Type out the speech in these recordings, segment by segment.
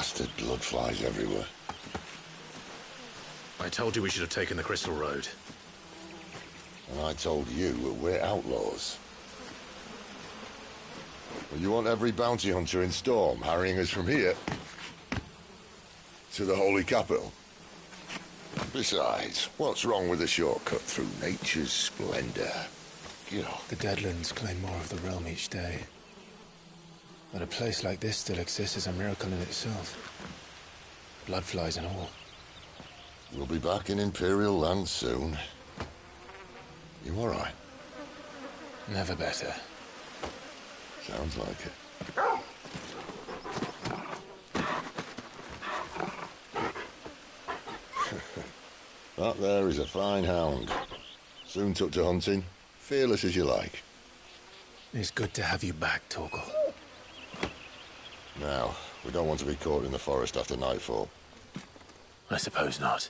Bastard blood flies everywhere. I told you we should have taken the Crystal Road. And I told you that we're outlaws. Well, you want every bounty hunter in Storm harrying us from here to the Holy Capital? Besides, what's wrong with a shortcut through nature's splendor? God. The Deadlands claim more of the realm each day. But a place like this still exists is a miracle in itself. Bloodflies and all. We'll be back in Imperial land soon. You all right? Never better. Sounds like it. That there is a fine hound. Soon took to hunting. Fearless as you like. It's good to have you back, Torgal. Now, we don't want to be caught in the forest after nightfall. I suppose not.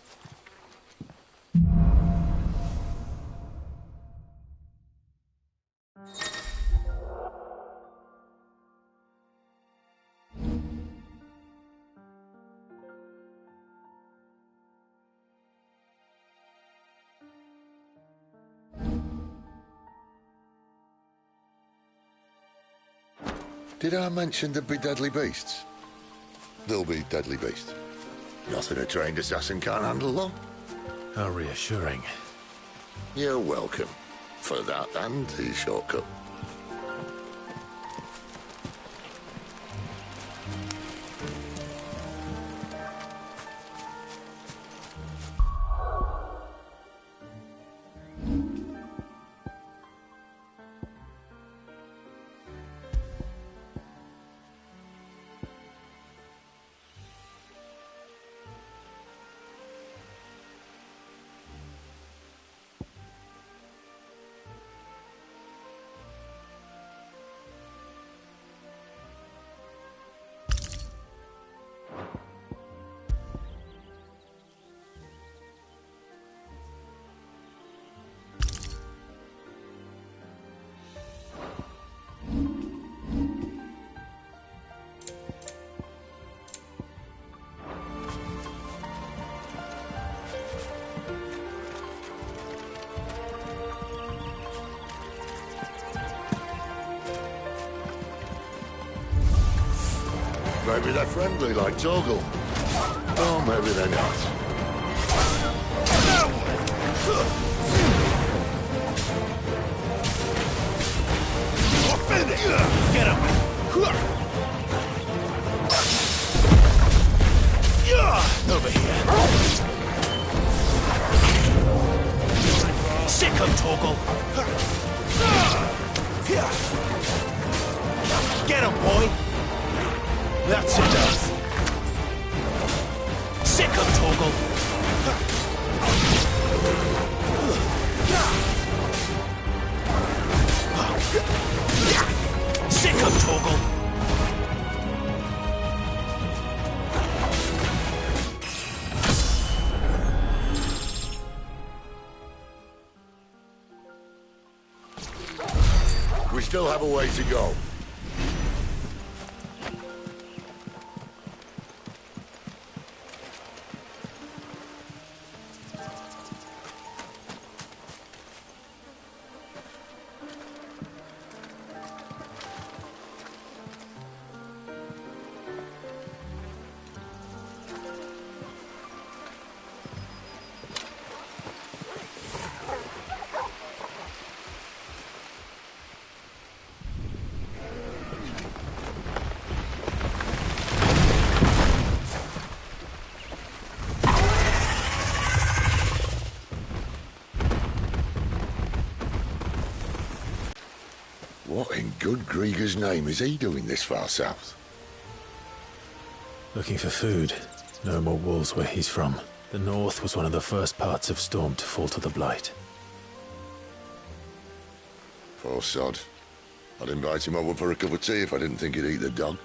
Did I mention there'd be deadly beasts? There'll be deadly beasts. Nothing a trained assassin can't handle, though. How reassuring. You're welcome. For that and the shortcut. Maybe they're friendly like Torgal. Or maybe they're not. Get him! Over here. Sick him, Torgal. Get him, boy. That's enough. Sick him, Torgal. Sick him, Torgal. We still have a way to go. What in good Grieger's name is he doing this far south? Looking for food. No more wolves where he's from. The north was one of the first parts of Storm to fall to the Blight. Poor sod. I'd invite him over for a cup of tea if I didn't think he'd eat the dog.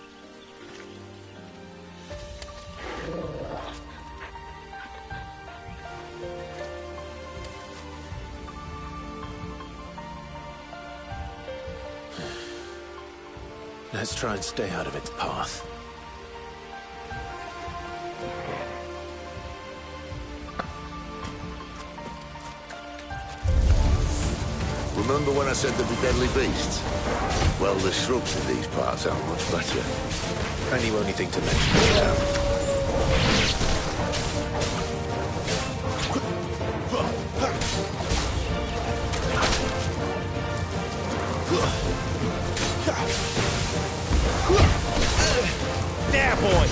Let's try and stay out of its path. Remember when I said there'd be deadly beasts? Well, the shrubs in these parts aren't much better. And you only think to mention it now. There, boy!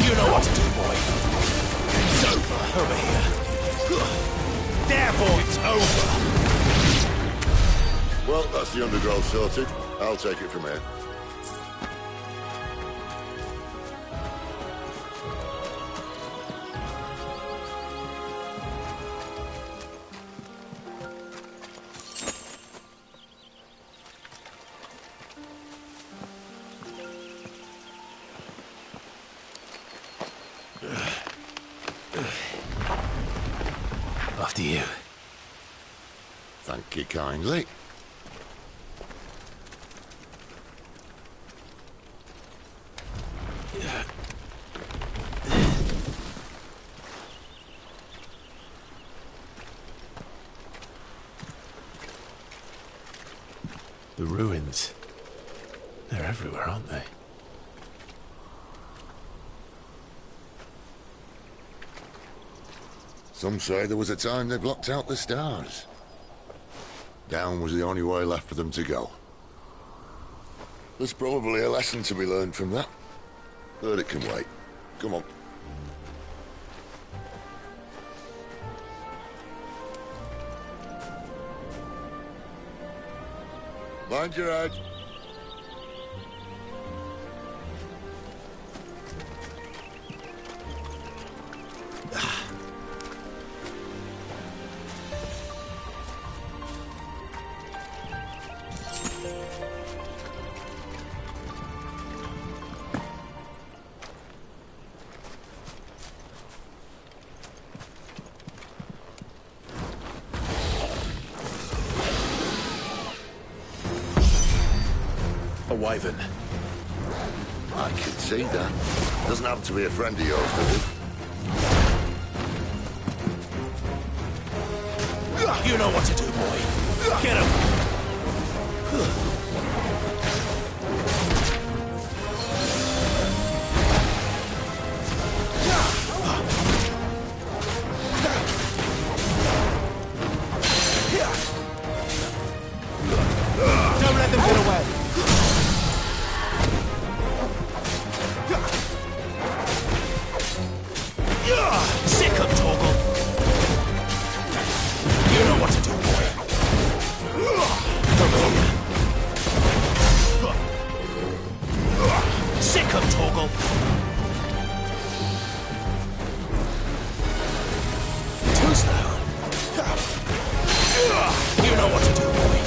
You know what to do, boy. It's over. Over here. There, boy, it's over. Well, that's the undergrowth sorted. I'll take it from here. After you. Thank you kindly. The ruins. They're everywhere, aren't they? Some say there was a time they blocked out the stars. Down was the only way left for them to go. There's probably a lesson to be learned from that. But it can wait. Come on. Mind your head. A wyvern. I can see that. Doesn't happen to be a friend of yours, does it? You know what to do, boy. Get him. Don't let them get away. Sick of Torgal. You know what to do, boy. Sick of Torgal. Too slow. You know what to do, boy.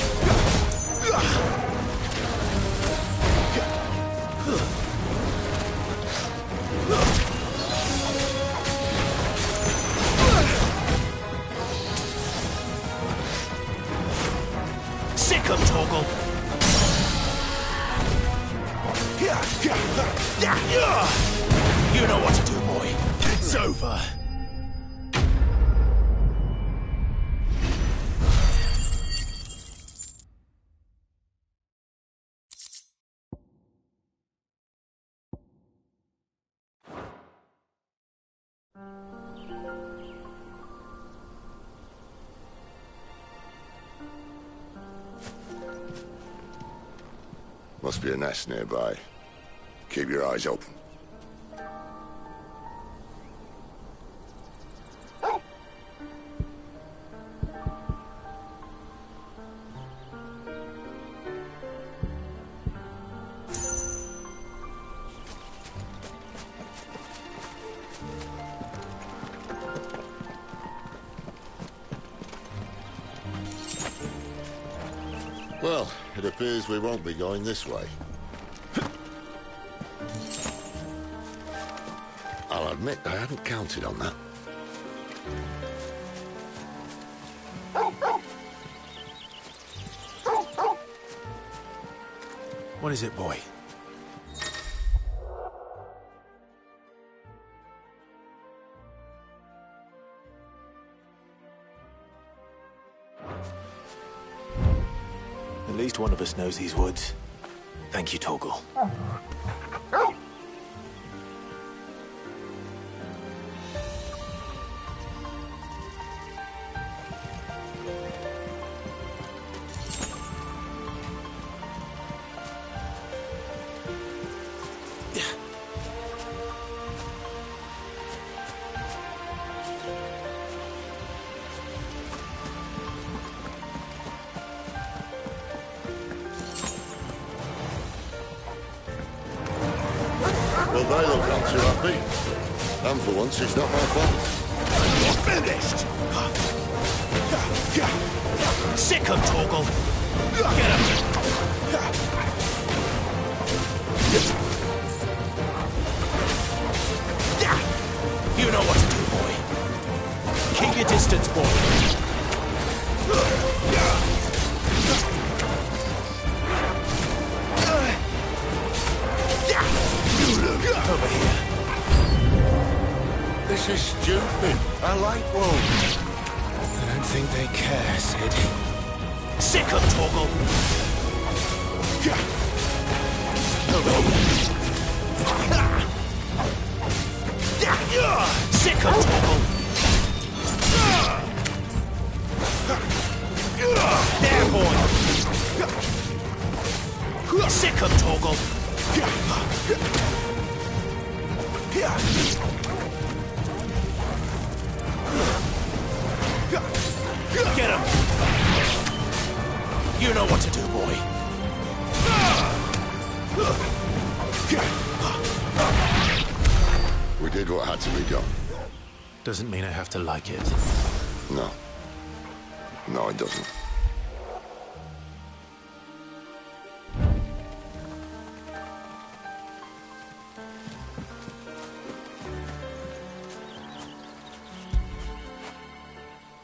Sick of Torgal. You know what to do, boy. It's over. Must be a nest nearby. Keep your eyes open. Well, it appears we won't be going this way. I'll admit I hadn't counted on that. What is it, boy? least one of us knows these woods. Thank you, Torgal. Well, they look not too happy. And for once, it's not my fault. You're finished! Sick him, Torgal! Get him! You know what to do, boy. Keep your distance, boy. Over here. This is stupid. I like wolves. I don't think they care, Sid. Sick him, Torgal! Over here. Sick him, Torgal! There, boy! Sick him, Torgal! Get him! You know what to do, boy. We did what had to be done. Doesn't mean I have to like it. No. No, it doesn't.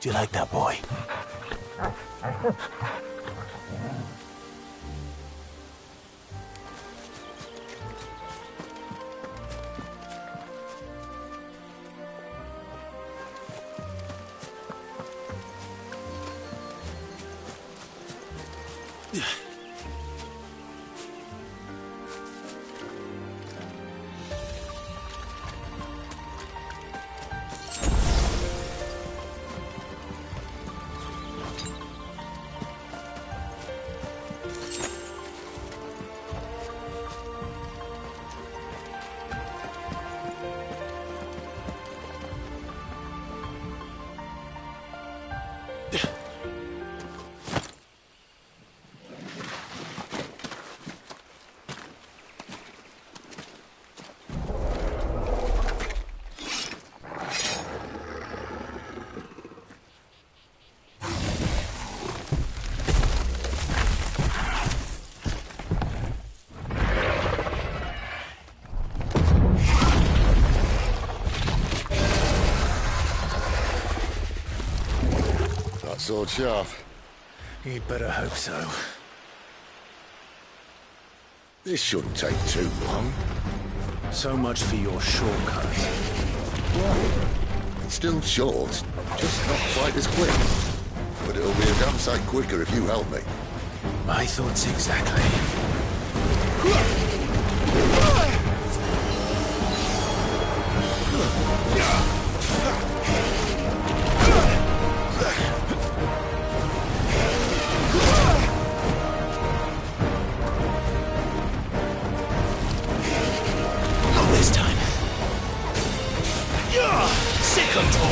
Do you like that, boy? Sword sharp. You'd better hope so. This shouldn't take too long. So much for your shortcut. Well, it's still short, just not quite as quick. But it'll be a damn sight quicker if you help me. My thoughts exactly. This time. Sick control.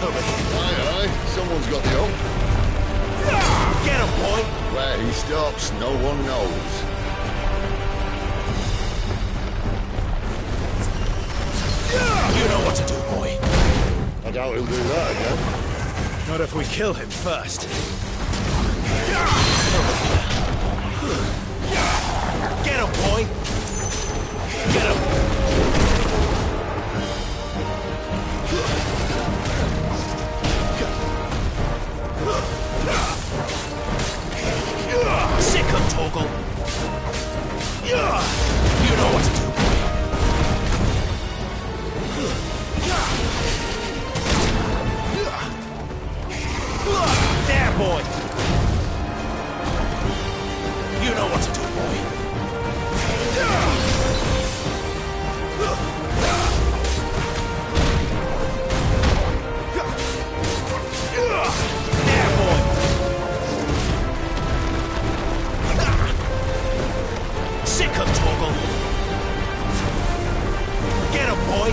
over here. Aye, aye, someone's got the hook. Get him, boy! Where he stops, no one knows. You know what to do, boy. I doubt he'll do that again. Not if we kill him first. Get him, boy! Get him! Sick him, Torgal! You know what to do, boy. There, boy! You know what to do, boy. There, boy! Sick him, Torgal! Get him, boy!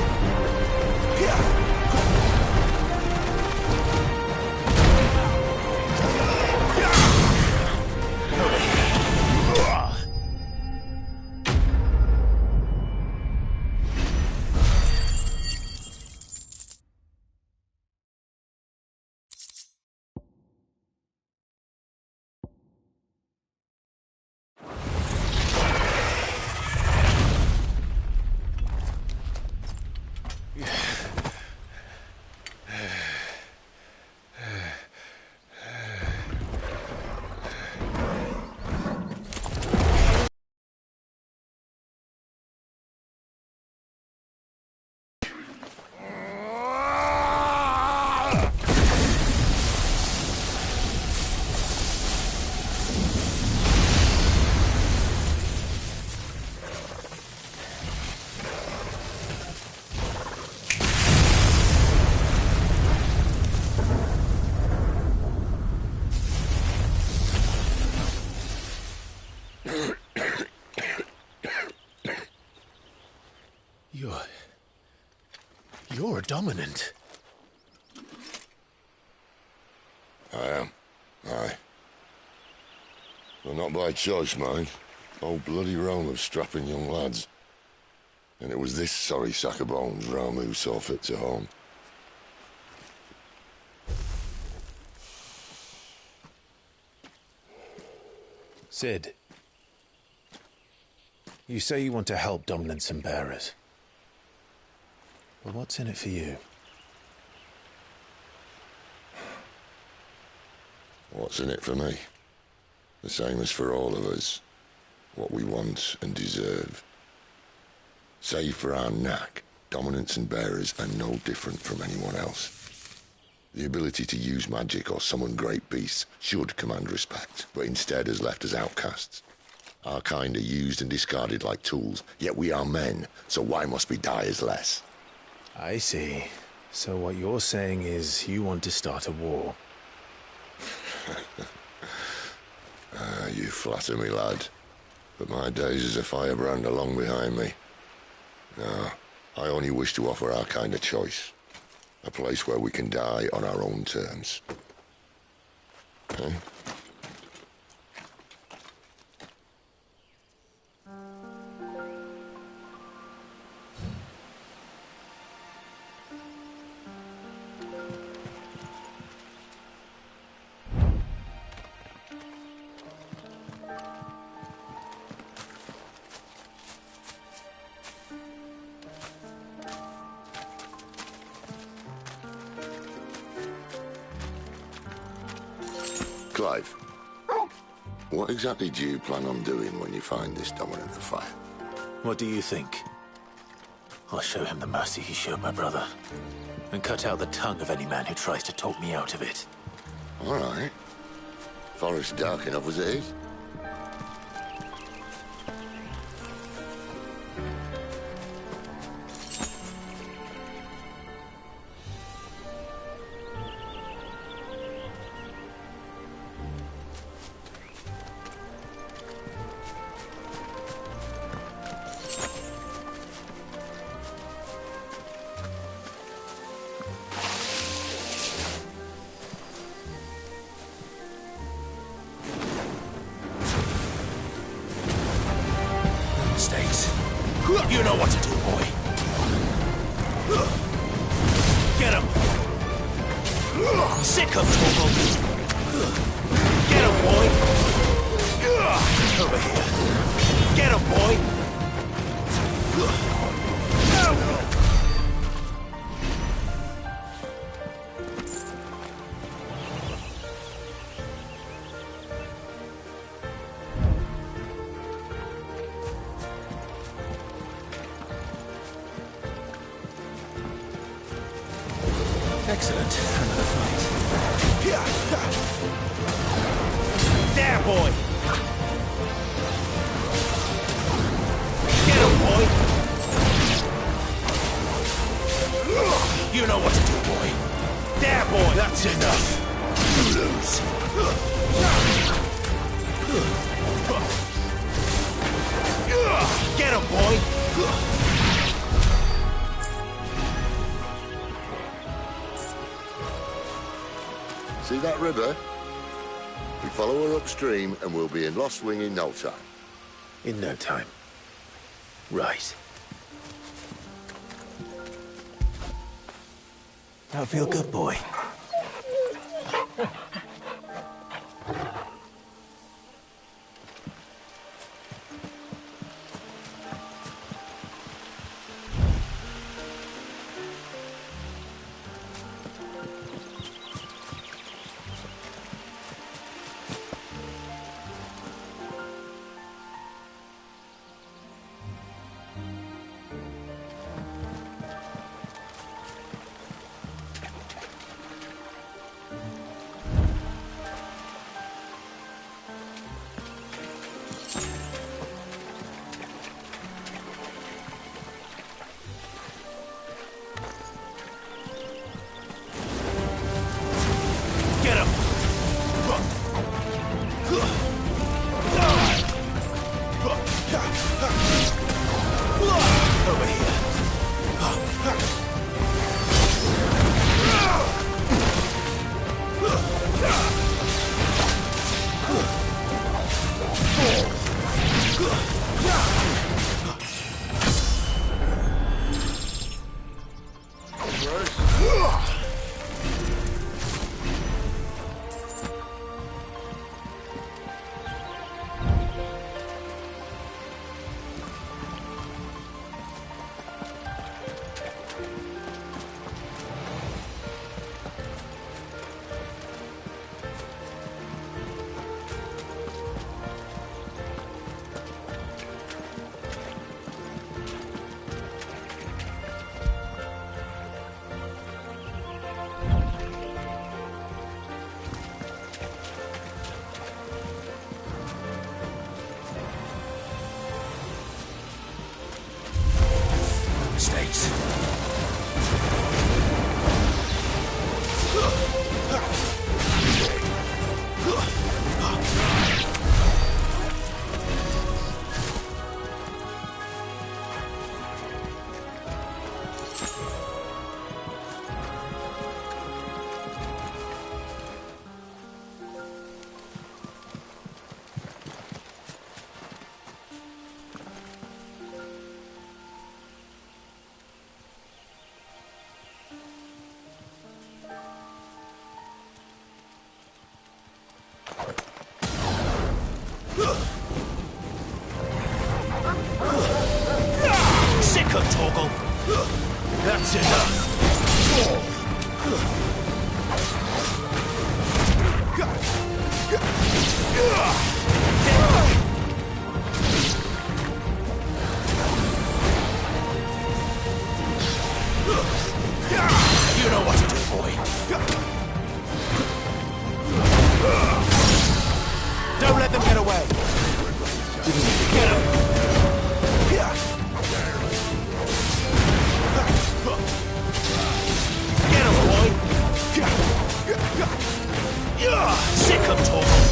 You're a dominant. I am. Aye. Well, not by choice, mind. Oh, bloody realm of strapping young lads. And it was this sorry sack of bones realm who saw fit to home. Sid, you say you want to help dominants and bearers. But what's in it for you? What's in it for me? The same as for all of us. What we want and deserve. Save for our knack, dominants and bearers are no different from anyone else. The ability to use magic or summon great beasts should command respect, but instead has left us outcasts. Our kind are used and discarded like tools, yet we are men, so why must we die as less? I see. So what you're saying is you want to start a war. You flatter me, lad. But my days as a firebrand are long behind me. No, I only wish to offer our kind a choice. A place where we can die on our own terms. Eh? Clive, what exactly do you plan on doing when you find this dominant of fire? What do you think? I'll show him the mercy he showed my brother, and cut out the tongue of any man who tries to talk me out of it. All right. Forest dark enough as it is. know what to do, boy. Get him! Sick of Torgal! Get him, boy! Over here! Get him, boy! Excellent. Another fight. There, boy! Get him, boy! You know what to do, boy. There, boy! That's enough. You lose. Get him, boy! See that river? We follow her upstream and we'll be in Lost Wing in no time. In no time. Right. Don't feel good, boy. Mistakes. Sick of Torgal! That's enough! You know what to do, boy. Don't let them get away. Get him. Get him, boy. Sick of Torgal.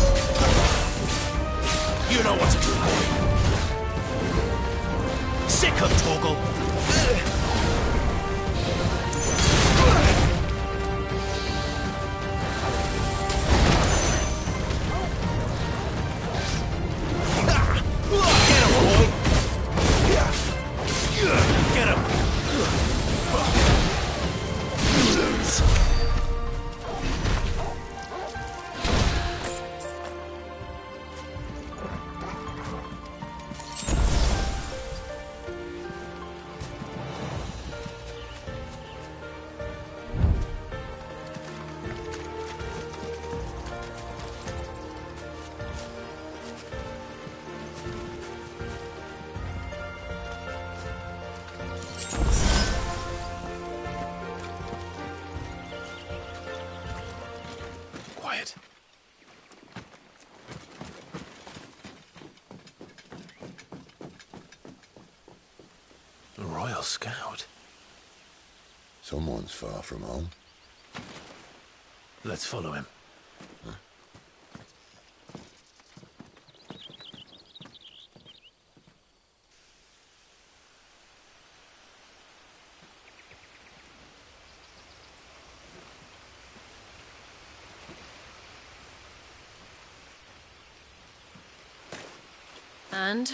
Girl Scout. Someone's far from home. Let's follow him. And?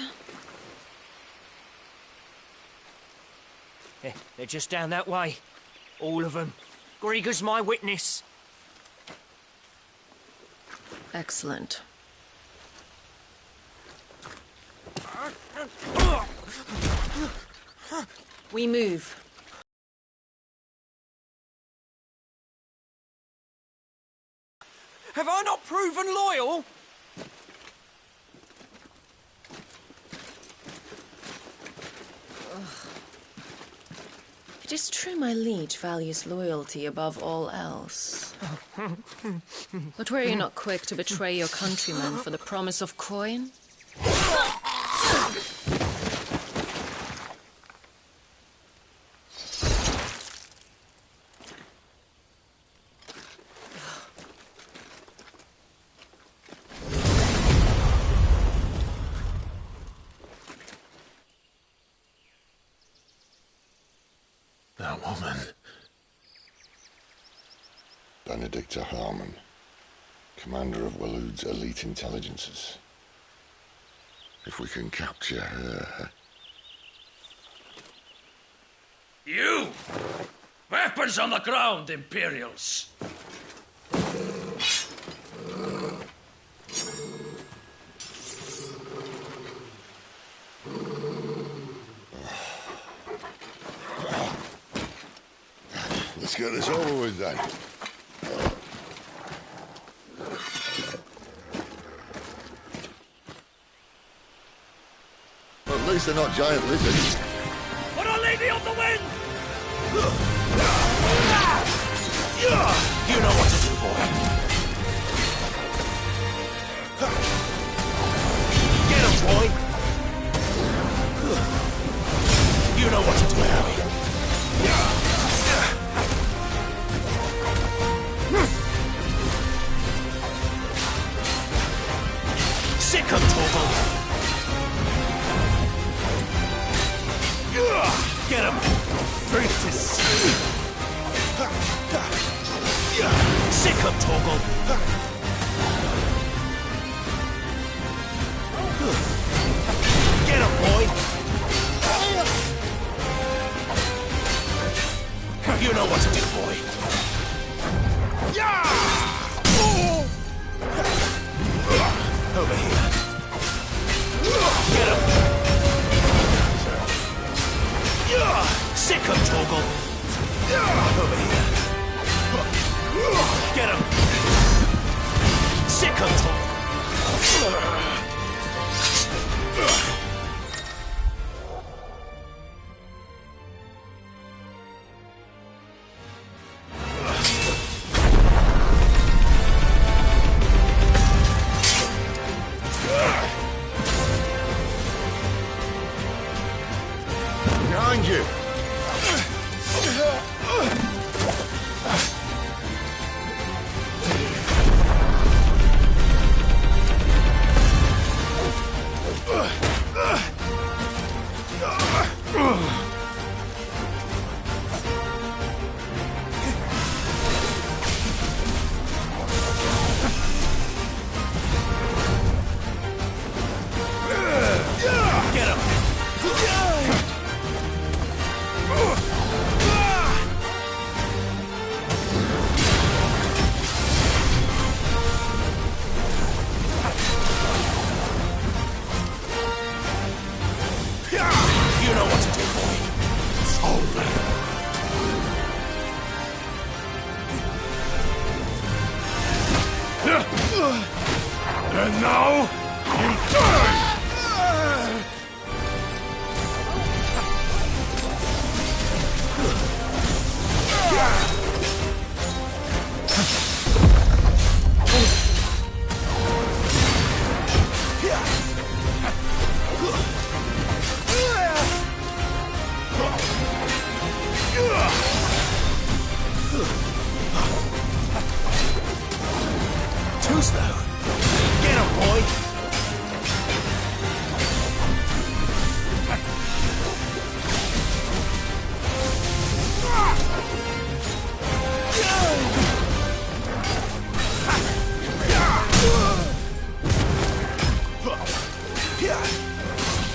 They're just down that way. All of them. Grieger's my witness. Excellent. We move. Have I not proven loyal? It is true my liege values loyalty above all else. But were you not quick to betray your countrymen for the promise of coin? That woman. Benedicta Harmon, commander of Waloed's elite intelligences. If we can capture her... You! Weapons on the ground, Imperials! Let's get this over with then. Well, at least they're not giant lizards. Put a lady on the wind! You know what to do, boy. Get him, boy. You know what to do, boy. Sick of Torval. Get him. Brutus. Sick of Torgal. Get him, boy. You know what to do, boy. Over here. Get him. Sick of Torgal. Over here. Get him. Sick of Torgal. Behind you! Get him. You know what to do, boy. It's over. And now, you die! close, though. Get him, boy!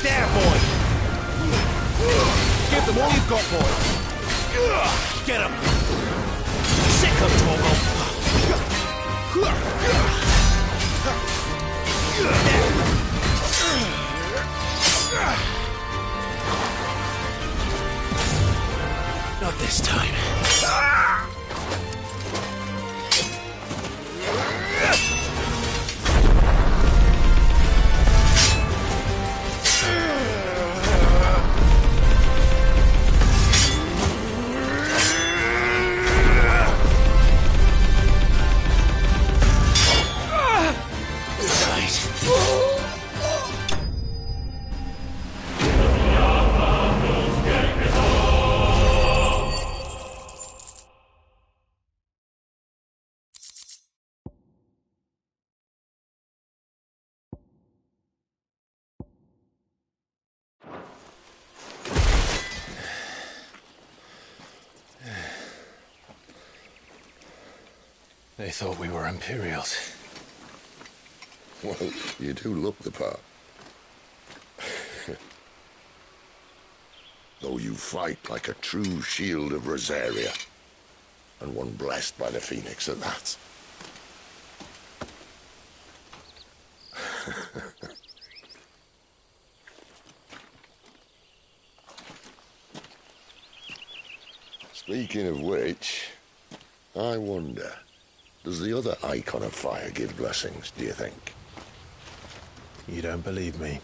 There, boy! Give them all you've got, boy! Get him! Sick of Torgal! Not this time. They thought we were Imperials. Well, you do look the part. Though you fight like a true shield of Rosaria. And one blessed by the Phoenix at that. Speaking of which, I wonder, does the other icon of fire give blessings, do you think? You don't believe me?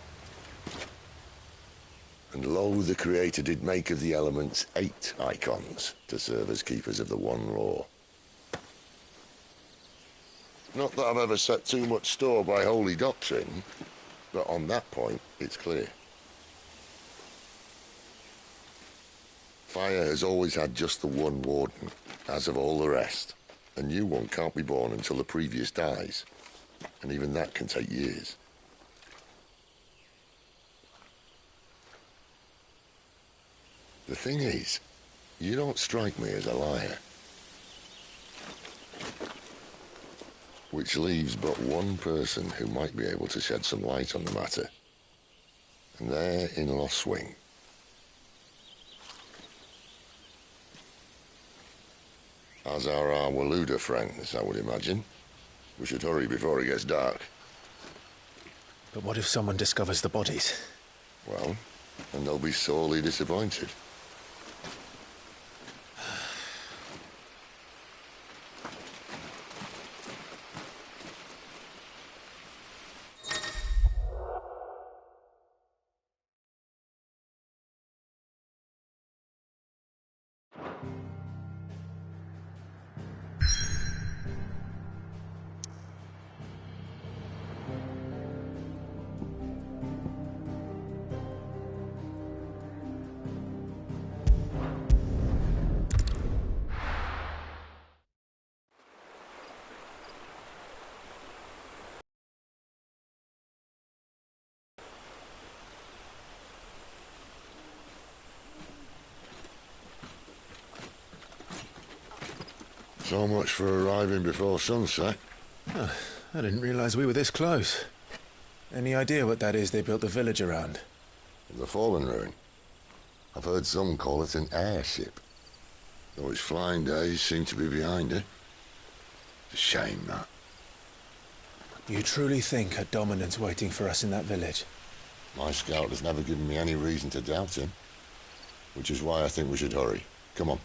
And lo, the Creator did make of the elements 8 icons to serve as keepers of the one law. Not that I've ever set too much store by holy doctrine, but on that point, it's clear. Fire has always had just the one warden, as of all the rest. A new one can't be born until the previous dies, and even that can take years. The thing is, you don't strike me as a liar. Which leaves but one person who might be able to shed some light on the matter. And they're in Lost Swing. As are our Waluda friends, I would imagine. We should hurry before it gets dark. But what if someone discovers the bodies? Well, and they'll be sorely disappointed. So much for arriving before sunset. Oh, I didn't realize we were this close. Any idea what that is they built the village around? The Fallen Ruin. I've heard some call it an airship. Though its flying days seem to be behind it. It's a shame, that. You truly think a dominant's waiting for us in that village? My scout has never given me any reason to doubt him. Which is why I think we should hurry. Come on.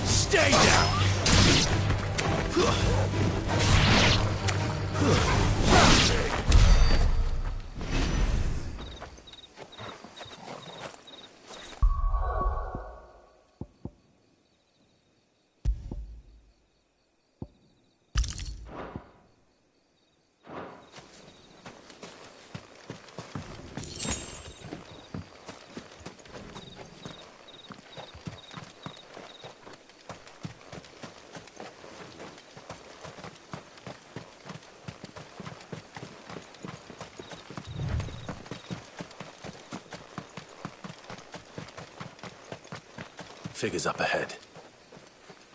Stay down! Figures up ahead.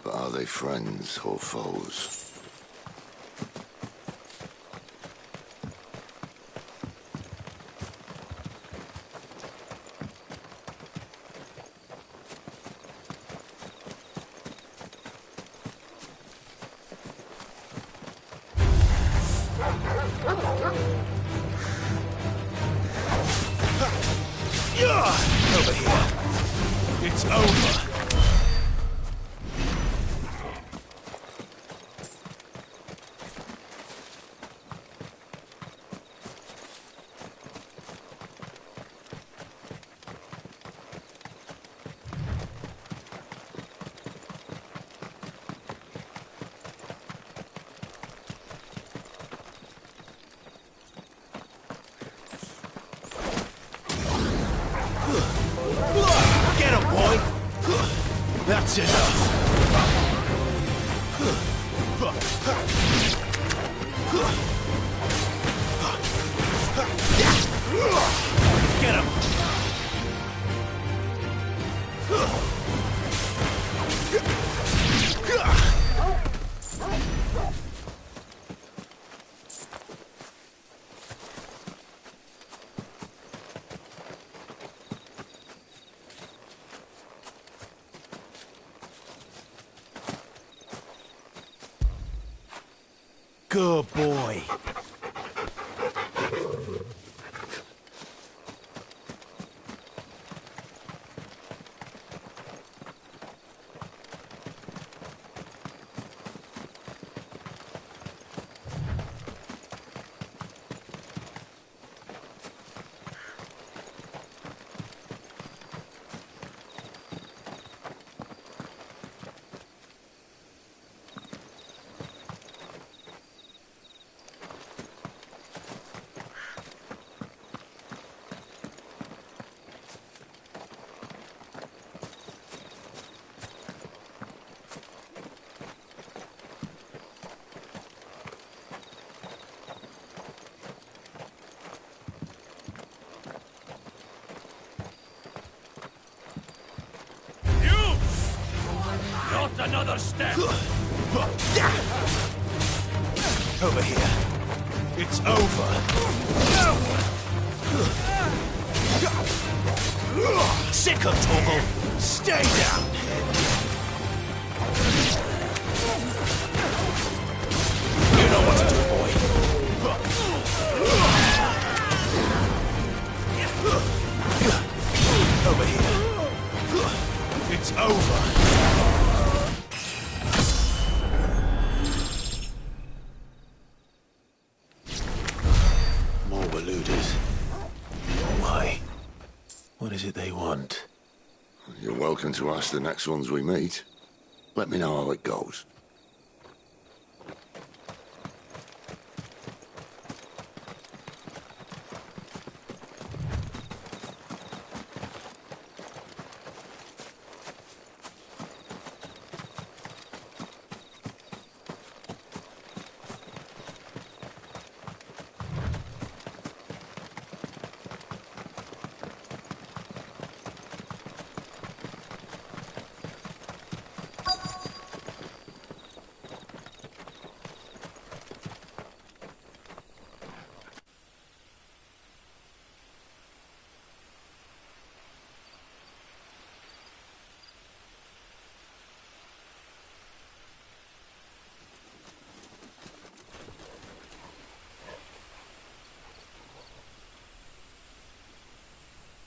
But are they friends or foes? Over here. It's over. Get him, boy! That's enough! Get him! Good boy. Not another step! Over here. It's over. Sick of Toggle! Stay down! You know what to do, boy. Over here. It's over. More Waluders. Why? What is it they want? You're welcome to ask the next ones we meet. Let me know how it goes.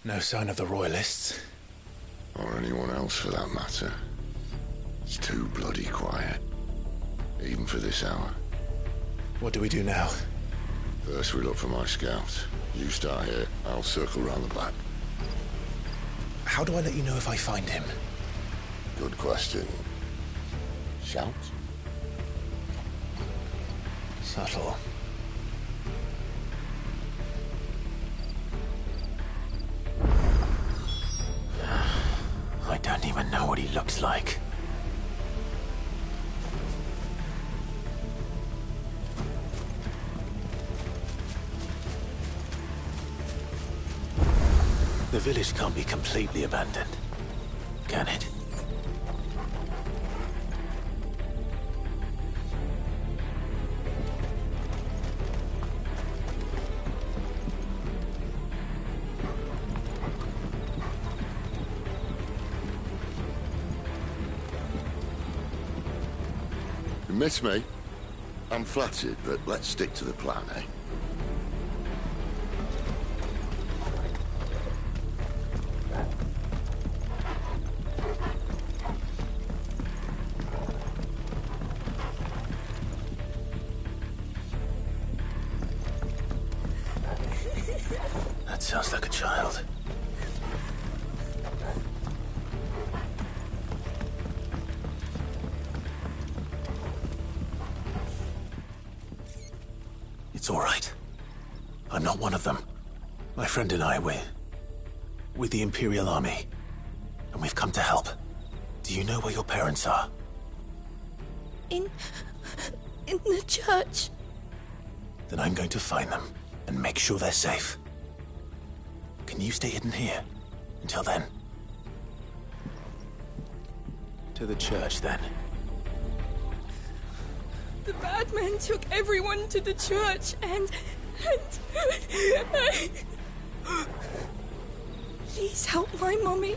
No sign of the Royalists. Or anyone else for that matter. It's too bloody quiet. Even for this hour. What do we do now? First we look for my scouts. You start here, I'll circle round the back. How do I let you know if I find him? Good question. Shout? Subtle. I don't even know what he looks like. The village can't be completely abandoned, can it? You miss me? I'm flattered, but let's stick to the plan, eh? That sounds like a child. It's all right. I'm not one of them. My friend and I, we're with the Imperial Army, and we've come to help. Do you know where your parents are? In the church. Then I'm going to find them and make sure they're safe. Can you stay hidden here until then? To the church, then. The bad men took everyone to the church and please help my mommy.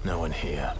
no one here.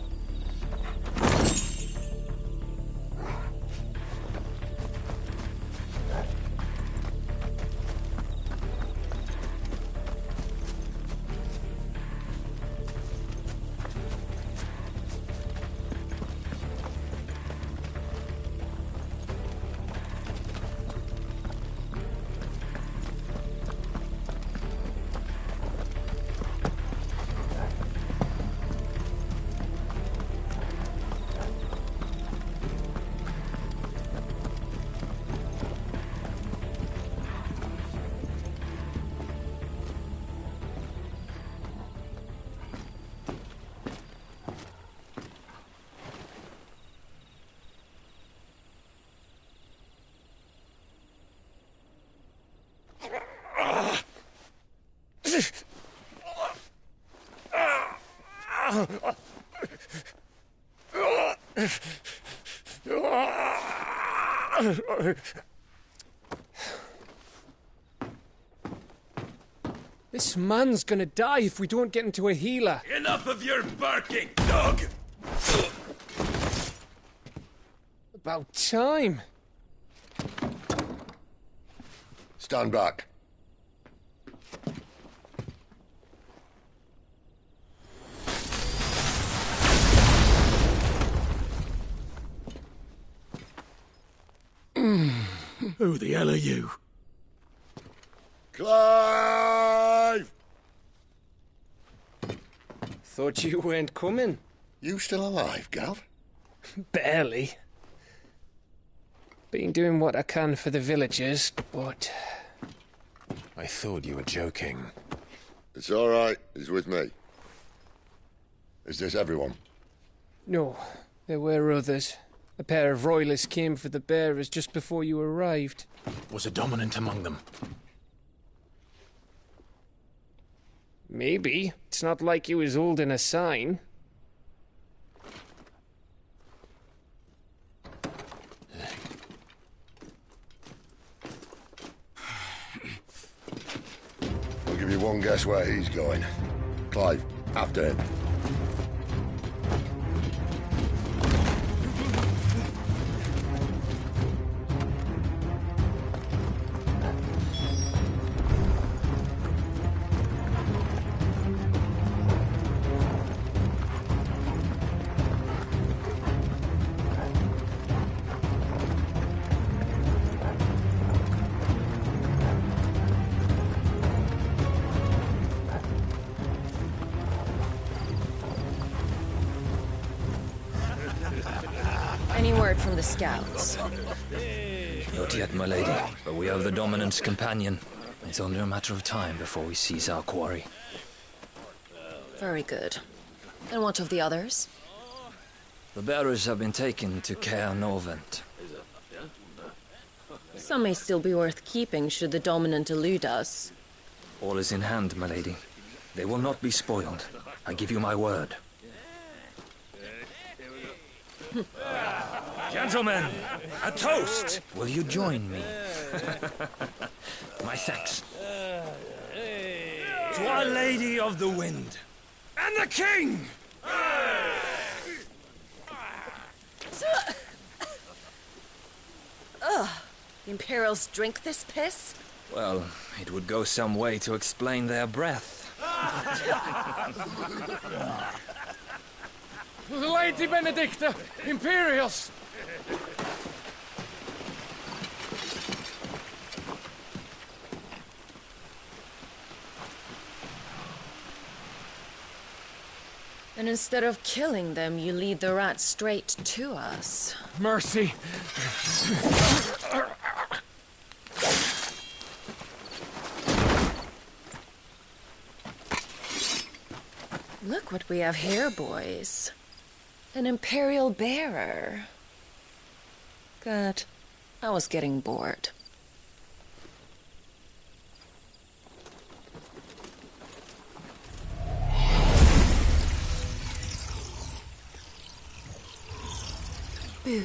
This man's gonna die if we don't get into a healer. Enough of your barking, dog! About time. Stand back. Who the hell are you? Clive! Thought you weren't coming. You still alive, Gav? Barely. Been doing what I can for the villagers, but... I thought you were joking. It's all right. He's with me. Is this everyone? No, there were others. A pair of royalists came for the bearers just before you arrived. Was a dominant among them? Maybe. It's not like he was holding a sign. I'll give you one guess where he's going. Clive, after him. Any word from the scouts? Not yet, my lady, but we have the dominant's companion. It's only a matter of time before we seize our quarry. Very good. And what of the others? The bearers have been taken to Caer Novent. Some may still be worth keeping should the dominant elude us. All is in hand, my lady. They will not be spoiled. I give you my word. Gentlemen, a toast! Will you join me? My thanks. To Our Lady of the Wind. And the King! Ugh. The Imperials drink this piss? Well, it would go some way to explain their breath. Lady Benedicta! Imperials! And instead of killing them, you lead the rats straight to us. Mercy! Look what we have here, boys. An Imperial bearer. Good. I was getting bored. Boo.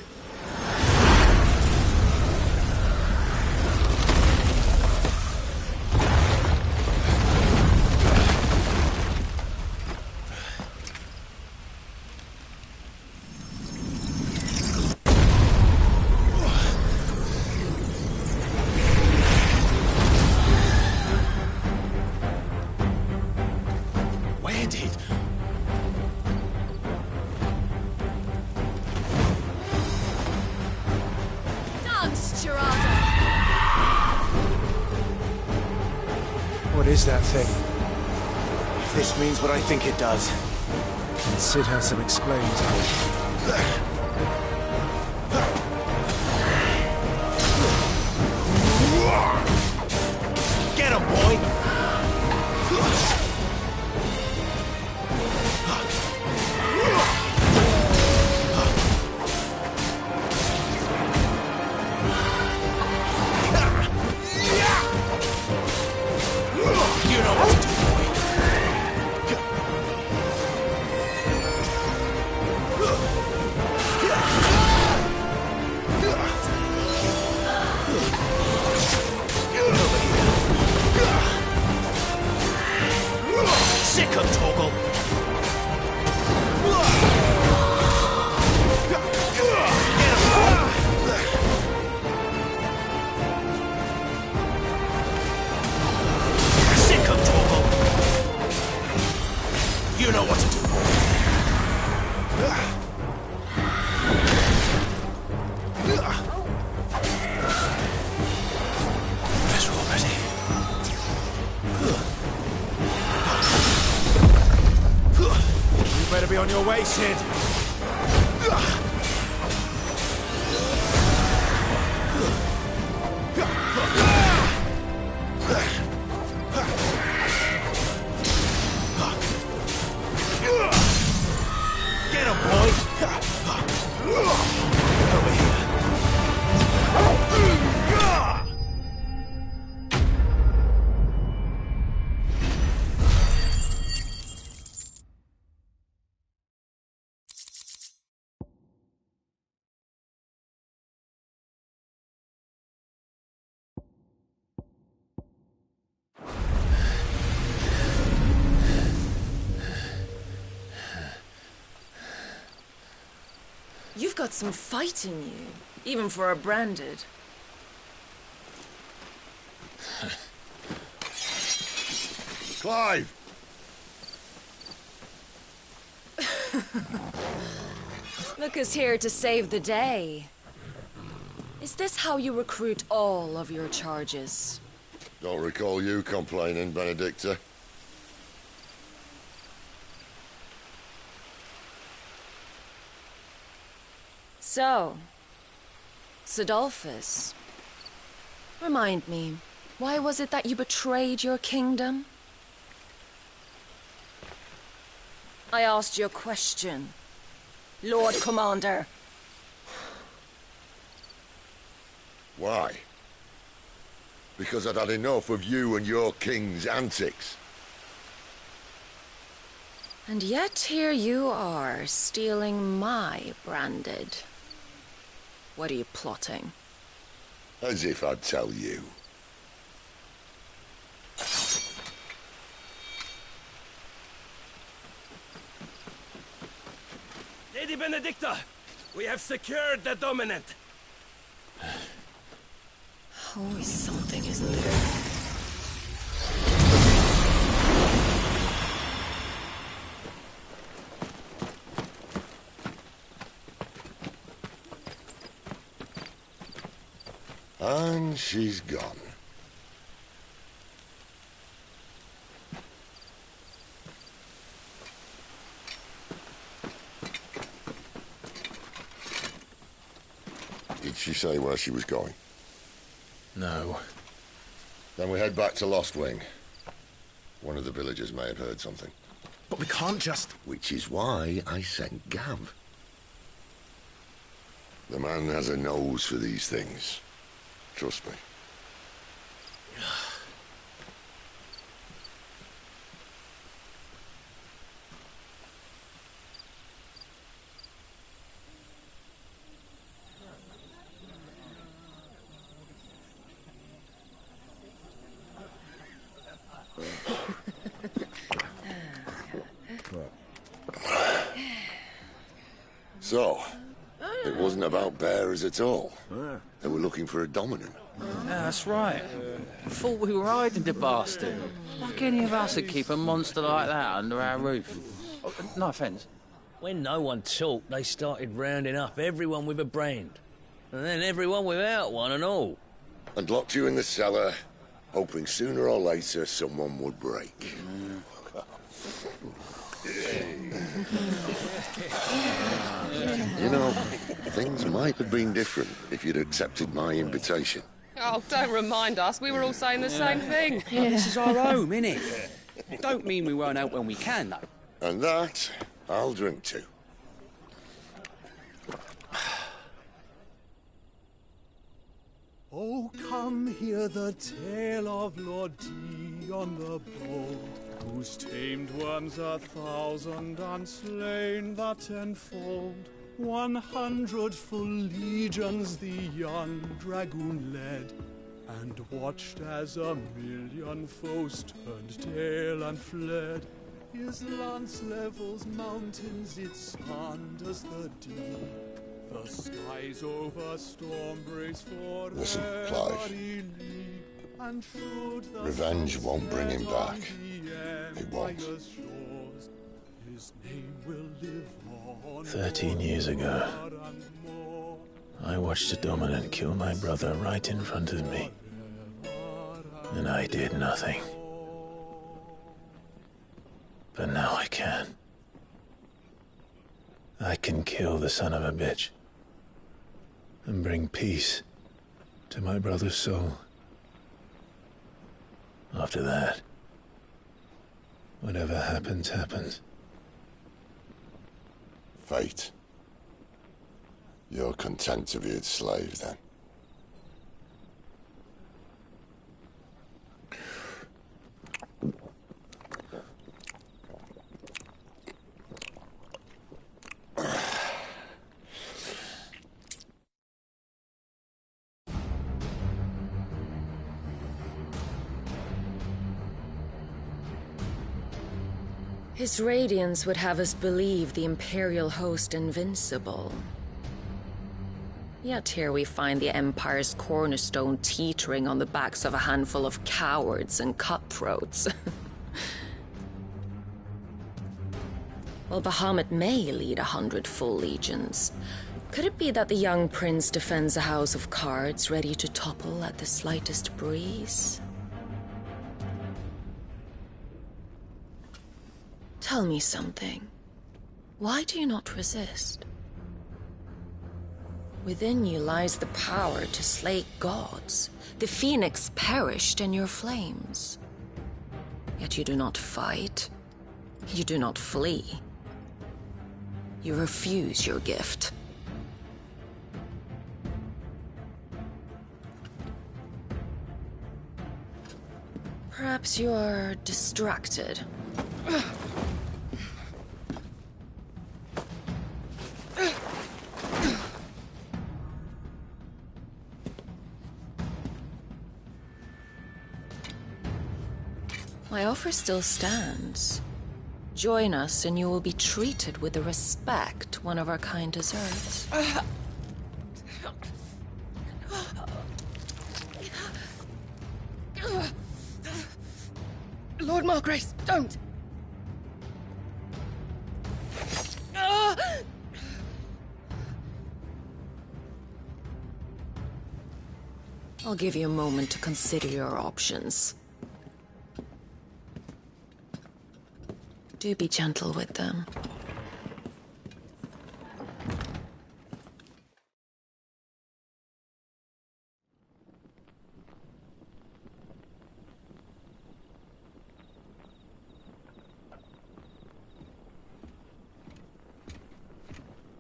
is that thing? If this means what I think it does. And Sid has some explaining to do. Get him, boy! You know what to do, boy. Sick of Toggle. Sick of Toggle. You know what to do. Better already. You better be on your way, Sid. Get him, boy! Over here. You've got some fight in you, even for a branded. Clive! Look who's here to save the day. Is this how you recruit all of your charges? Don't recall you complaining, Benedicta. So, Sidolphus, remind me, why was it that you betrayed your kingdom? I asked you a question, Lord Commander. Why? Because I'd had enough of you and your king's antics. And yet here you are, stealing my branded. What are you plotting? As if I'd tell you. Lady Benedicta, we have secured the dominant. Always something, isn't there? And she's gone. Did she say where she was going? No. Then we head back to Lost Wing. One of the villagers may have heard something. But we can't just... Which is why I sent Gav. The man has a nose for these things. Trust me. So, it wasn't about bearers at all. They were looking for a dominant. Yeah, that's right. Thought we were hiding the bastard. Like any of us would keep a monster like that under our roof. Oh, no offence. When no one talked, they started rounding up everyone with a brand. And then everyone without one and all. And locked you in the cellar, hoping sooner or later someone would break. You know, things might have been different if you'd accepted my invitation. Oh, don't remind us. We were all saying the same thing. This is our home, innit? It don't mean we won't out when we can, though. And that, I'll drink to. Oh, come hear the tale of Lord Dion the Bold, whose tamed worms 1,000 and slain the tenfold. 100 full legions the young dragoon led, and watched as 1,000,000 foes turned tail and fled. His lance levels mountains, it sanders the deep. The skies over storm breaks for Listen, Clive. Revenge won't bring him back. It won't. 13 years ago, I watched a dominant kill my brother right in front of me. And I did nothing. But now I can. I can kill the son of a bitch and bring peace to my brother's soul. After that, whatever happens, happens. Fate. You're content to be its slave, then? His radiance would have us believe the Imperial host invincible. Yet here we find the Empire's cornerstone teetering on the backs of a handful of cowards and cutthroats. While Bahamut may lead 100 full legions, could it be that the young prince defends a house of cards ready to topple at the slightest breeze? Tell me something. Why do you not resist? Within you lies the power to slay gods. The phoenix perished in your flames. Yet you do not fight. You do not flee. You refuse your gift. Perhaps you are distracted. My offer still stands. Join us and you will be treated with the respect one of our kind deserves. Lord Margrace, don't! I'll give you a moment to consider your options. Do be gentle with them.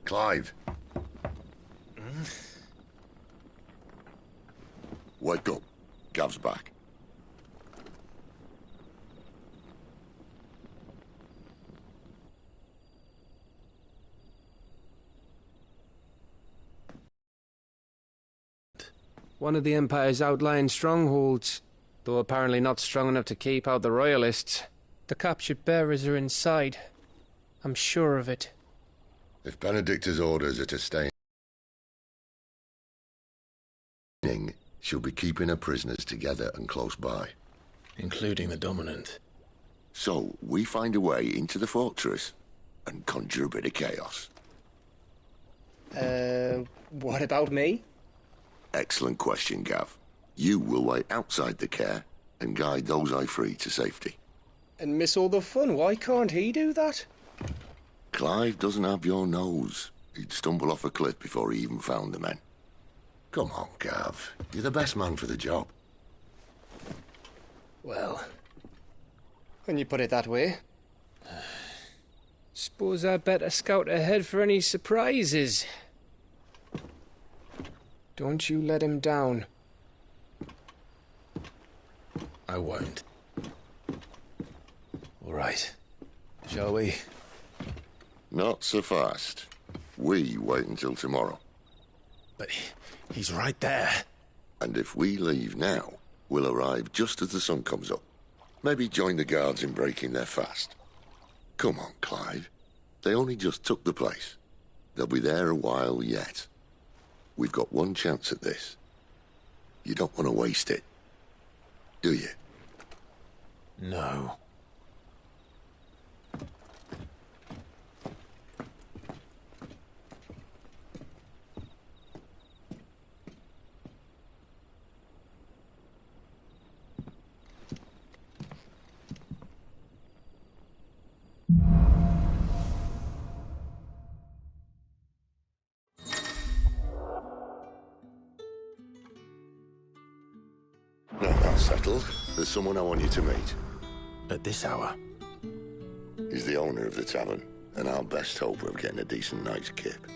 Clive. Wake up. Gav's back. One of the Empire's outlying strongholds, though apparently not strong enough to keep out the Royalists. The captured bearers are inside. I'm sure of it. If Benedicta's orders are to stay she'll be keeping her prisoners together and close by. Including the dominant. So, we find a way into the fortress and conjure a bit of chaos. What about me? Excellent question, Gav. You will wait outside the care and guide those I free to safety. And miss all the fun. Why can't he do that? Clive doesn't have your nose. He'd stumble off a cliff before he even found the men. Come on, Gav. You're the best man for the job. Well, when you put it that way. Suppose I'd better scout ahead for any surprises. Don't you let him down. I won't. All right. Shall we? Not so fast. We wait until tomorrow. But he's right there. And if we leave now, we'll arrive just as the sun comes up. Maybe join the guards in breaking their fast. Come on, Clive. They only just took the place. They'll be there a while yet. We've got one chance at this. You don't want to waste it, do you? No. Now settled. There's someone I want you to meet. At this hour? He's the owner of the tavern, and our best hope of getting a decent night's kip.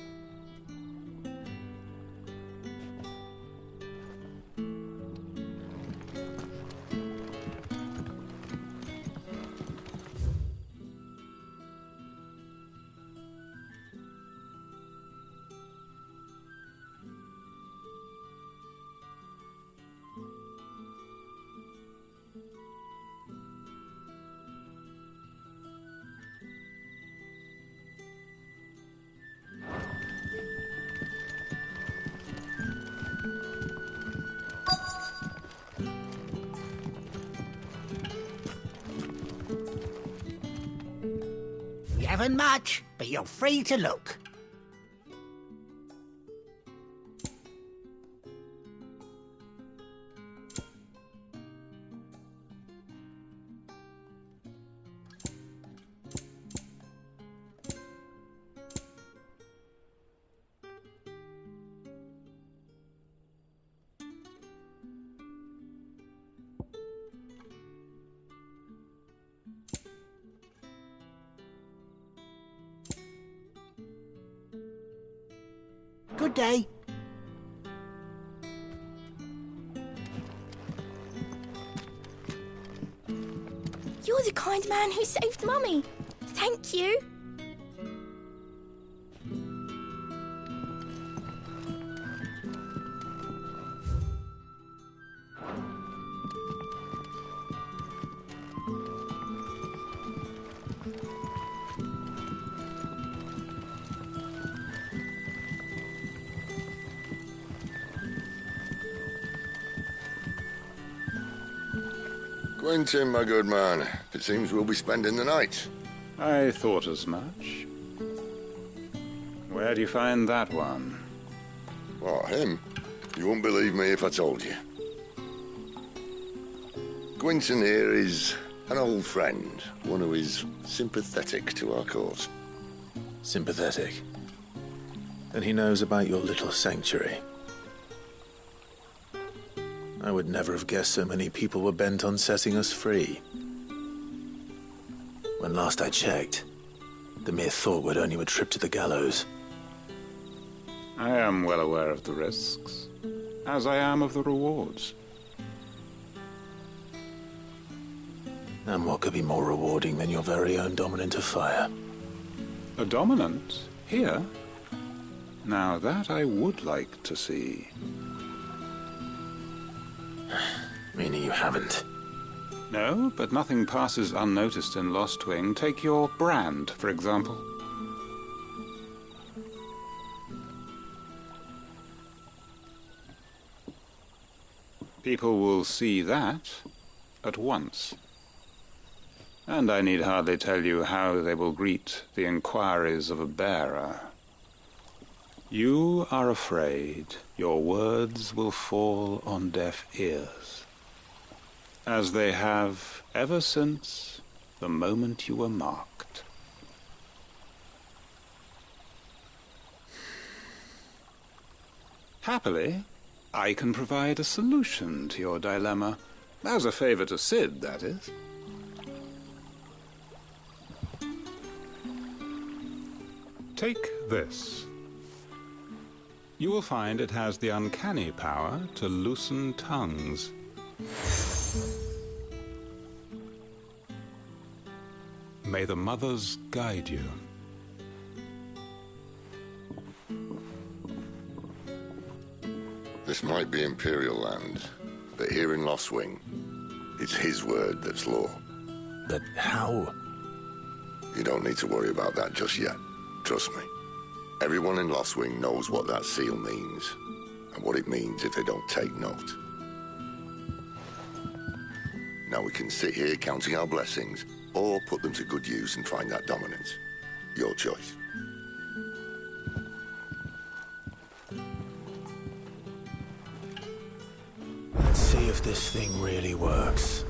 We haven't much, but you're free to look. Good day. You're the kind man who saved Mummy. Thank you. Quentin, my good man. It seems we'll be spending the night. I thought as much. Where do you find that one? Oh, him? You wouldn't believe me if I told you. Quentin here is an old friend, one who is sympathetic to our cause. Sympathetic? And he knows about your little sanctuary. I would never have guessed so many people were bent on setting us free. When last I checked, the mere thought would earn you a trip to the gallows. I am well aware of the risks, as I am of the rewards. And what could be more rewarding than your very own dominant of fire? A dominant? Here? Now that I would like to see. Meaning you haven't? No, but nothing passes unnoticed in Lost Wing. Take your brand, for example. People will see that at once. And I need hardly tell you how they will greet the inquiries of a bearer. You are afraid your words will fall on deaf ears. as they have ever since the moment you were marked. Happily, I can provide a solution to your dilemma. As a favor to Sid, that is. Take this. You will find it has the uncanny power to loosen tongues. May the mothers guide you. This might be Imperial land, but here in Lost Wing, it's his word that's law. But how? You don't need to worry about that just yet. Trust me. Everyone in Lost Wing knows what that seal means, and what it means if they don't take note. Now we can sit here counting our blessings, or put them to good use and find that dominance. Your choice. Let's see if this thing really works.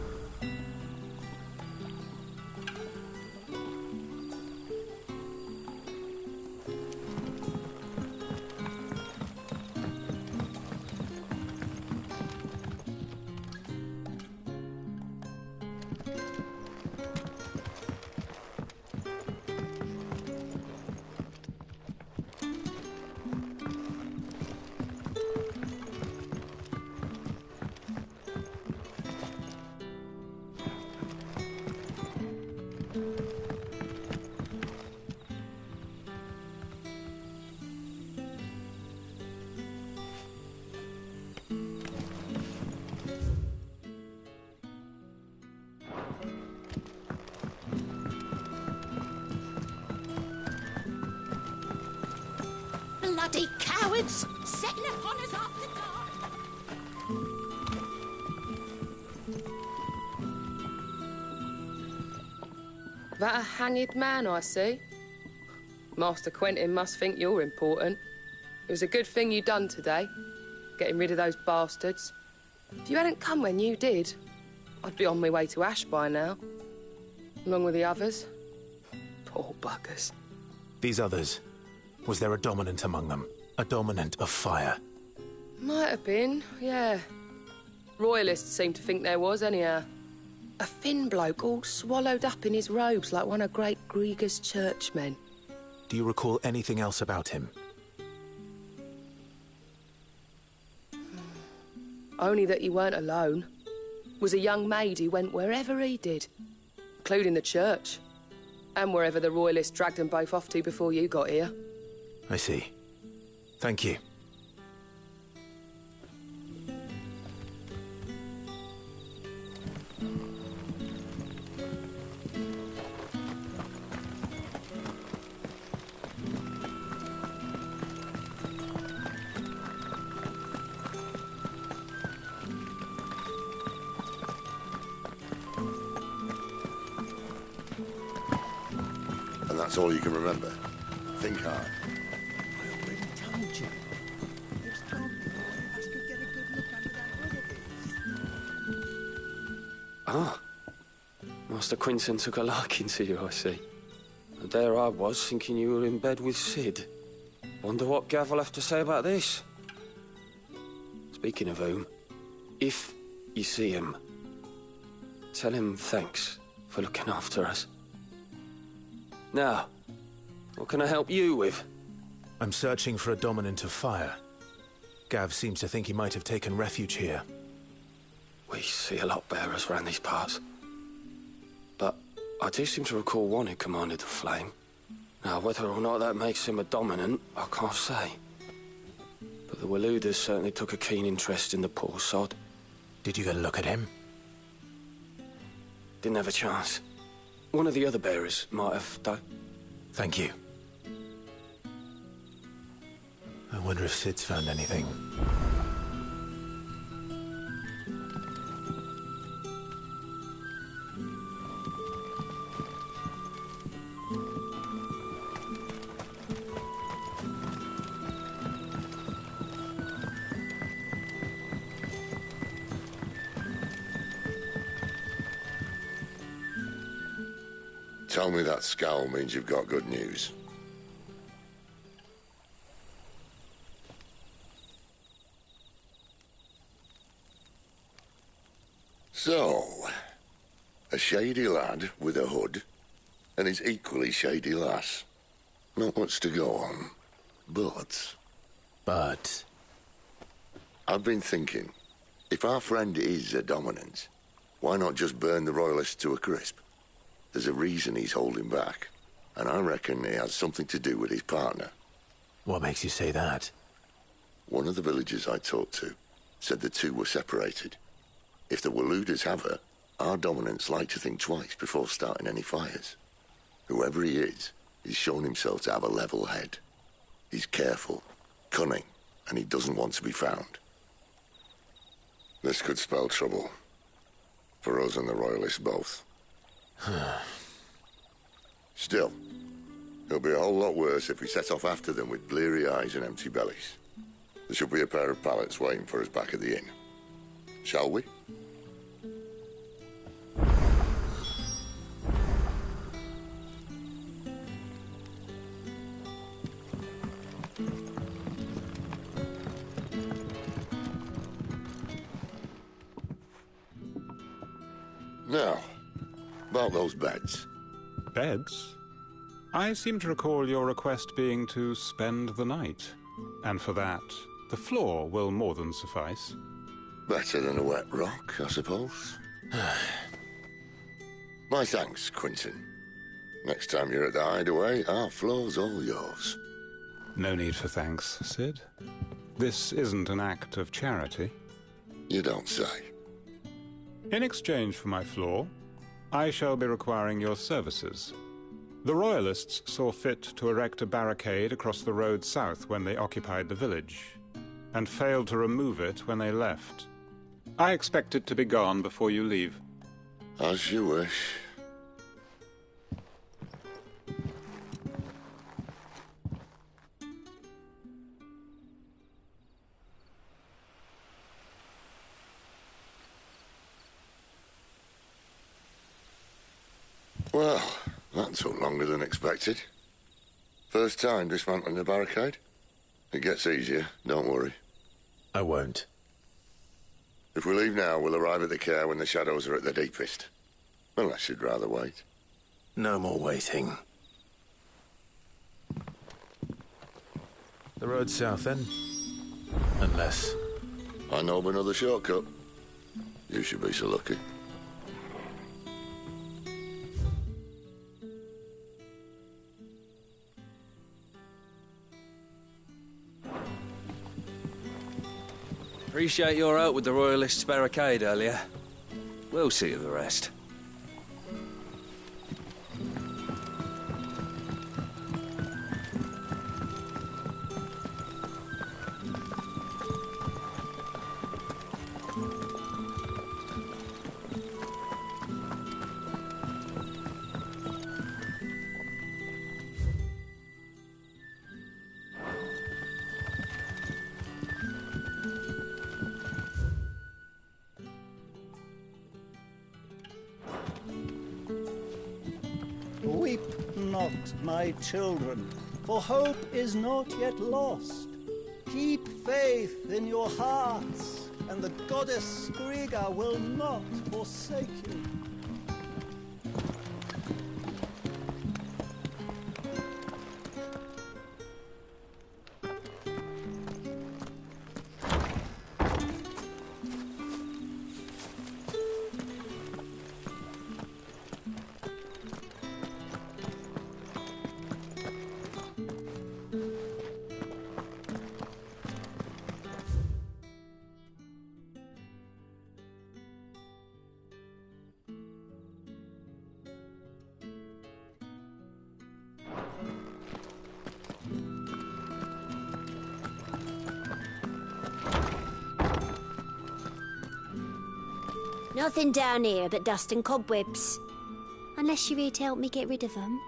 Bloody cowards! Setting upon us after dark! That a hanged man I see? Master Quentin must think you're important. It was a good thing you done today, getting rid of those bastards. If you hadn't come when you did, I'd be on my way to Ash by now, along with the others. Poor buggers. These others, was there a dominant among them? A dominant of fire? Might have been, yeah. Royalists seem to think there was, anyhow. A thin bloke all swallowed up in his robes like one of great Grieger's churchmen. Do you recall anything else about him? Only that he weren't alone. Was a young maid who went wherever he did, including the church, and wherever the Royalists dragged them both off to before you got here. I see. Thank you. And that's all you can remember. Think hard. Ah. Master Quinton took a liking to you, I see. And there I was, thinking you were in bed with Sid. Wonder what Gav will have to say about this. Speaking of whom, if you see him, tell him thanks for looking after us. Now, what can I help you with? I'm searching for a dominant of fire. Gav seems to think he might have taken refuge here. We see a lot bearers around these parts. But I do seem to recall one who commanded the flame. Now, whether or not that makes him a dominant, I can't say. But the Waluders certainly took a keen interest in the poor sod. Did you get a look at him? Didn't have a chance. One of the other bearers might have, though. Thank you. I wonder if Sid's found anything. Tell me that scowl means you've got good news. So, a shady lad with a hood, and his equally shady lass. Not much to go on, but... But... I've been thinking, if our friend is a dominant, why not just burn the royalists to a crisp? There's a reason he's holding back, and I reckon it has something to do with his partner. What makes you say that? One of the villagers I talked to said the two were separated. If the Waluders have her, our dominants like to think twice before starting any fires. Whoever he is, he's shown himself to have a level head. He's careful, cunning, and he doesn't want to be found. This could spell trouble. For us and the Royalists both. Still, it'll be a whole lot worse if we set off after them with bleary eyes and empty bellies. There should be a pair of pallets waiting for us back at the inn. Shall we? Now, about those beds. Beds? I seem to recall your request being to spend the night. And for that, the floor will more than suffice. Better than a wet rock, I suppose. My thanks, Quentin. Next time you're at the hideaway, our floor's all yours. No need for thanks, Sid. This isn't an act of charity. You don't say. In exchange for my floor, I shall be requiring your services. The Royalists saw fit to erect a barricade across the road south when they occupied the village, and failed to remove it when they left. I expect it to be gone before you leave. As you wish. Well, that took longer than expected. First time dismantling the barricade? It gets easier, don't worry. I won't. If we leave now, we'll arrive at the care when the shadows are at their deepest. Unless you'd rather wait. No more waiting. The road south, then? Unless... I know of another shortcut. You should be so lucky. Appreciate your help with the Royalists' barricade earlier. We'll see to the rest. Weep not, my children, for hope is not yet lost. Keep faith in your hearts, and the goddess Skriga will not forsake you. Nothing down here but dust and cobwebs. Unless you're here to help me get rid of them.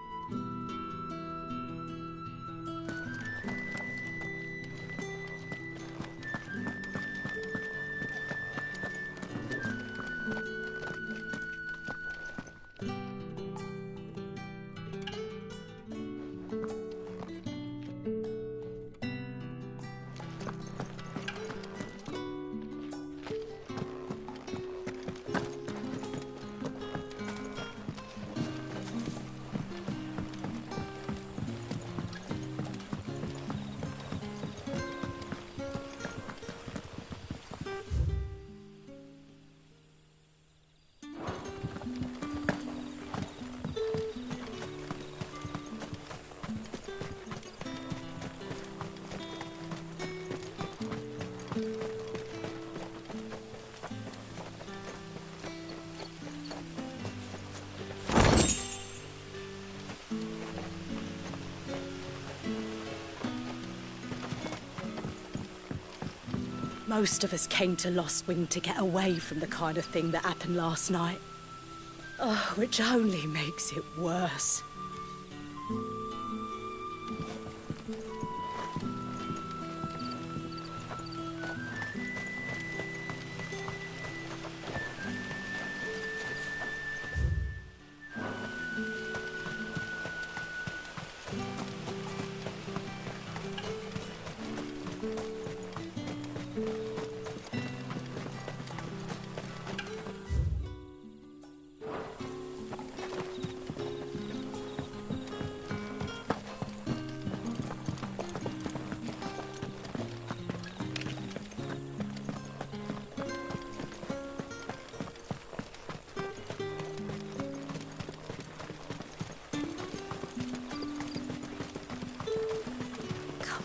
Most of us came to Lost Wing to get away from the kind of thing that happened last night. Oh, which only makes it worse.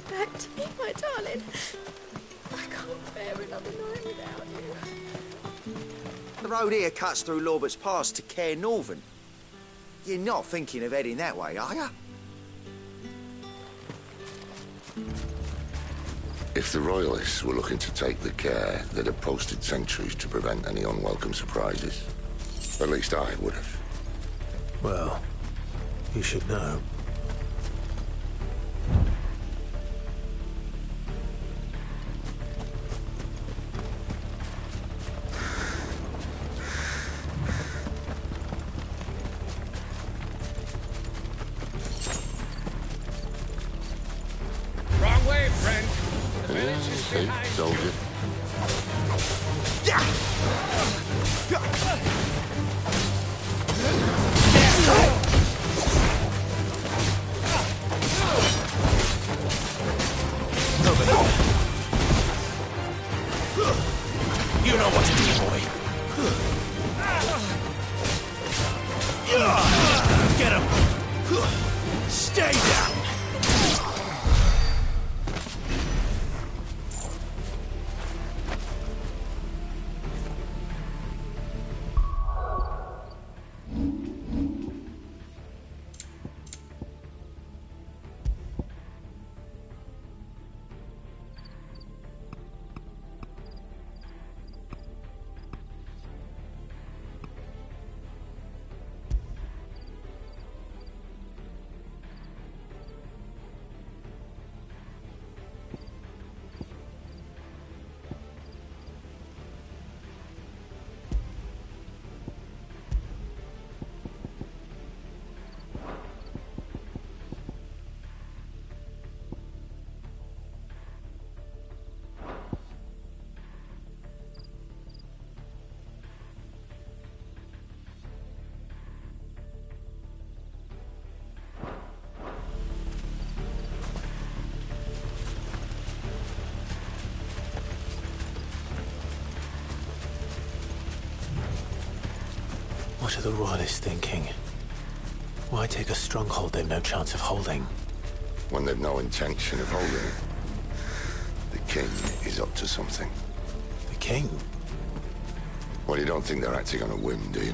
Back to me, my darling. I can't bear another night without you. The road here cuts through Lorbert's Pass to Care Northern. You're not thinking of heading that way, are you? If the Royalists were looking to take the care, they'd have posted sentries to prevent any unwelcome surprises. At least I would have. Well, you should know. Wrong way, friend. The Yeah, village is see, behind told you. you. Over there. You know what to do, boy. Get him. Stay down. What are the Royalists thinking? Why take a stronghold they've no chance of holding? When they've no intention of holding it. The king is up to something. The king? Well, you don't think they're acting on a whim, do you?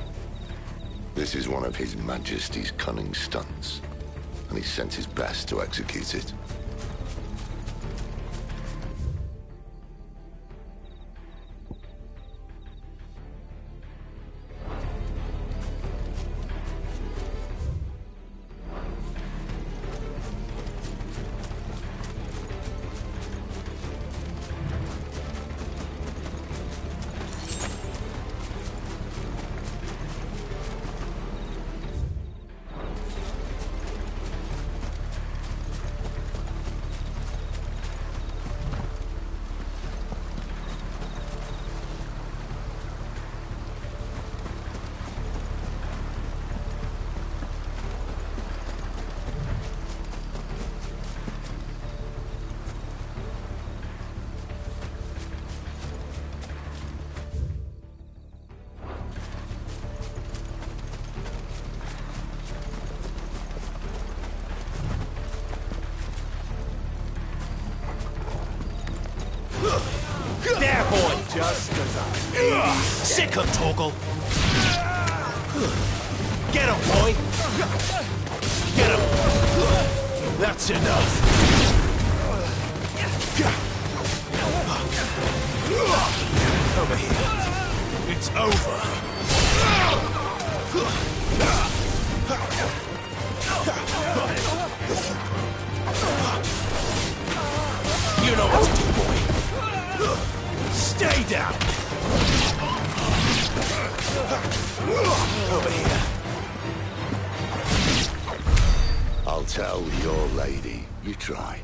This is one of His Majesty's cunning stunts, and he's sent his best to execute it. There, boy! Just as I... Sick of Torgal! Get him, boy! Get him! That's enough! You know what to do, boy. Stay down. Over here. I'll tell your lady you tried.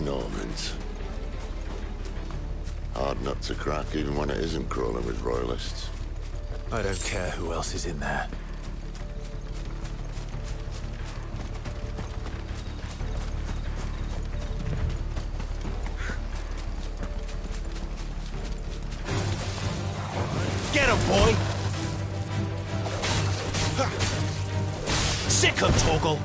Normans. Hard nut to crack, even when it isn't crawling with royalists. I don't care who else is in there. Get him, boy! Sick him, Torgal!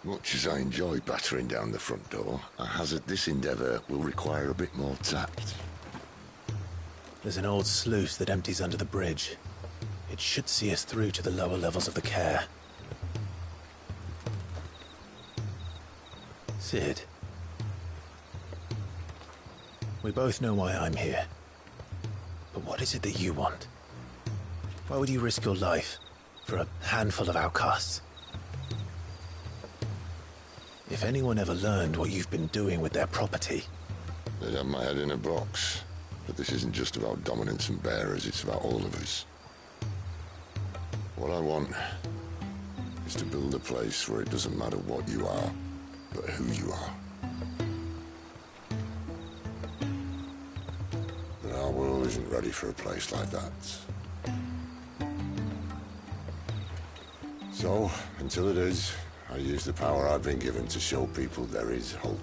Much as I enjoy battering down the front door, I hazard this endeavour will require a bit more tact. There's an old sluice that empties under the bridge. It should see us through to the lower levels of the care. Sid. We both know why I'm here. But what is it that you want? Why would you risk your life for a handful of outcasts? If anyone ever learned what you've been doing with their property... They'd have my head in a box. But this isn't just about dominance and bearers, it's about all of us. What I want is to build a place where it doesn't matter what you are, but who you are. But our world isn't ready for a place like that. So, until it is, I use the power I've been given to show people there is hope.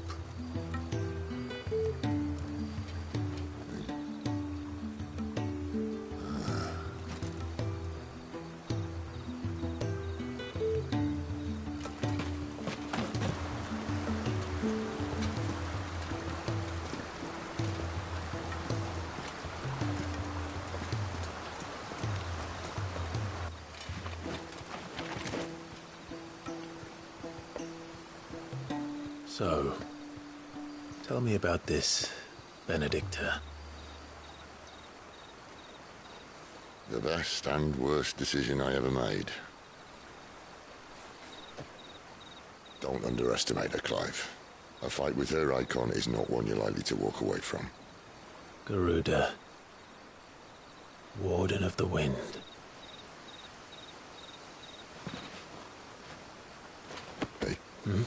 So, tell me about this Benedicta. The best and worst decision I ever made. Don't underestimate her, Clive. A fight with her icon is not one you're likely to walk away from. Garuda. Warden of the Wind. Hey. Hmm?